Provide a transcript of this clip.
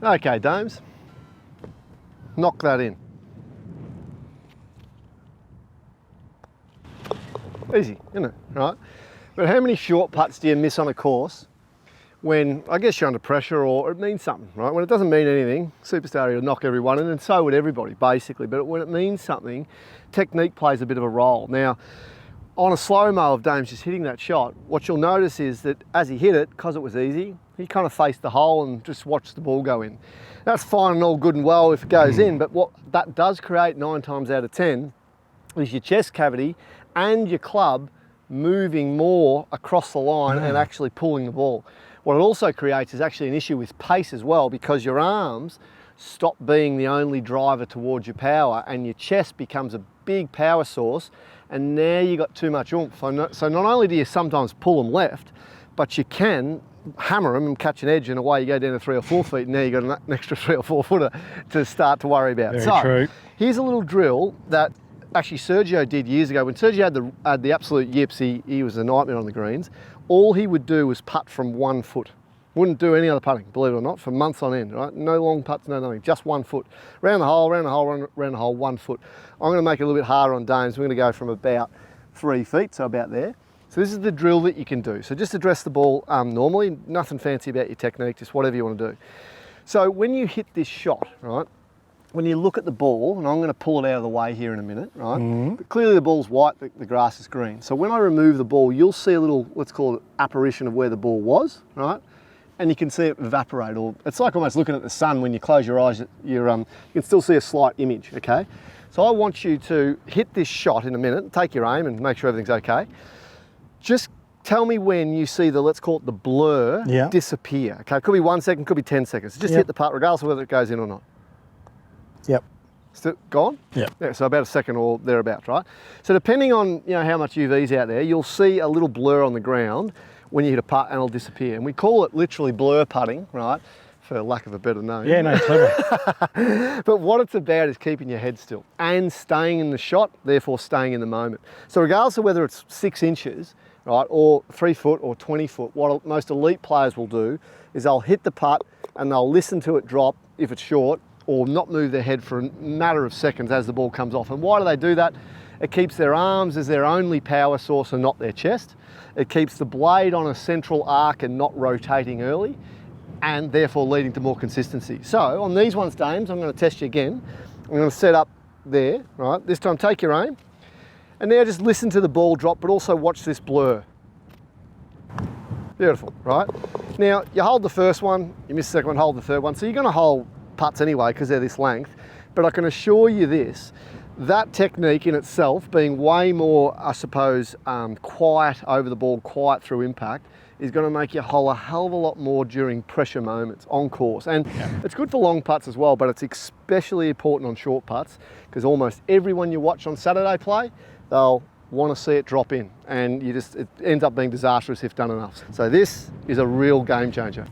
Okay, dames, knock that in. Easy, isn't it, right? But how many short putts do you miss on a course when, I guess, you're under pressure or it means something, right? When it doesn't mean anything, Superstar will knock everyone in, and so would everybody, basically. But when it means something, technique plays a bit of a role. Now, on a slow-mo of Dames just hitting that shot, what you'll notice is that as he hit it, because it was easy, he kind of faced the hole and just watched the ball go in. That's fine and all good and well if it goes in, but what that does create 9 times out of 10 is your chest cavity and your club moving more across the line and actually pulling the ball. What it also creates is actually an issue with pace as well, because your arms stop being the only driver towards your power and your chest becomes a big power source, and now you got too much oomph. So not only do you sometimes pull them left, but you can hammer them and catch an edge, and away you go down to 3 or 4 feet, and now you've got an extra 3 or 4 footer to start to worry about. Very true. Here's a little drill that actually Sergio did years ago. When Sergio had the absolute yips, he was a nightmare on the greens. All he would do was putt from 1 foot. Wouldn't do any other putting, believe it or not, for months on end, right? No long putts, no nothing, just 1 foot. Round the hole, round the hole, round the hole, 1 foot. I'm gonna make it a little bit harder on Dames. We're gonna go from about 3 feet, so about there. So this is the drill that you can do. So just address the ball normally, nothing fancy about your technique, just whatever you wanna do. So when you hit this shot, right, when you look at the ball, and I'm going to pull it out of the way here in a minute, right? But clearly the ball's white, the grass is green. So when I remove the ball, you'll see a little, let's call it apparition of where the ball was, right? And you can see it evaporate, or it's like almost looking at the sun. When you close your eyes, you can still see a slight image, okay? So I want you to hit this shot in a minute, take your aim and make sure everything's okay. Just tell me when you see the, let's call it the blur, disappear, okay? It could be 1 second, could be 10 seconds. Just hit the putt regardless of whether it goes in or not. Yep. Still gone? Yep. Yeah, so about a second or thereabouts, right? So depending on how much UV's out there, you'll see a little blur on the ground when you hit a putt, and it'll disappear. And we call it literally blur putting, right? For lack of a better name. Yeah, no, clever. But what it's about is keeping your head still and staying in the shot, therefore staying in the moment. So regardless of whether it's 6 inches, right, or 3 foot or 20 foot, what most elite players will do is they'll hit the putt and they'll listen to it drop if it's short, or not move their head for a matter of seconds as the ball comes off. And why do they do that? It keeps their arms as their only power source and not their chest. It keeps the blade on a central arc and not rotating early, and therefore leading to more consistency. So on these ones, Dames, I'm going to test you again. I'm going to set up there, right? This time take your aim, and now just listen to the ball drop, but also watch this blur. Beautiful, right? Now, you hold the first one, you miss the second one, hold the third one. So you're going to hold putts anyway because they're this length, but I can assure you this, that technique in itself being way more, I suppose, quiet over the ball, quiet through impact, is going to make you hole a hell of a lot more during pressure moments on course. And it's good for long putts as well, but it's especially important on short putts because almost everyone you watch on Saturday play, they'll want to see it drop in, and it ends up being disastrous if done enough. So this is a real game changer.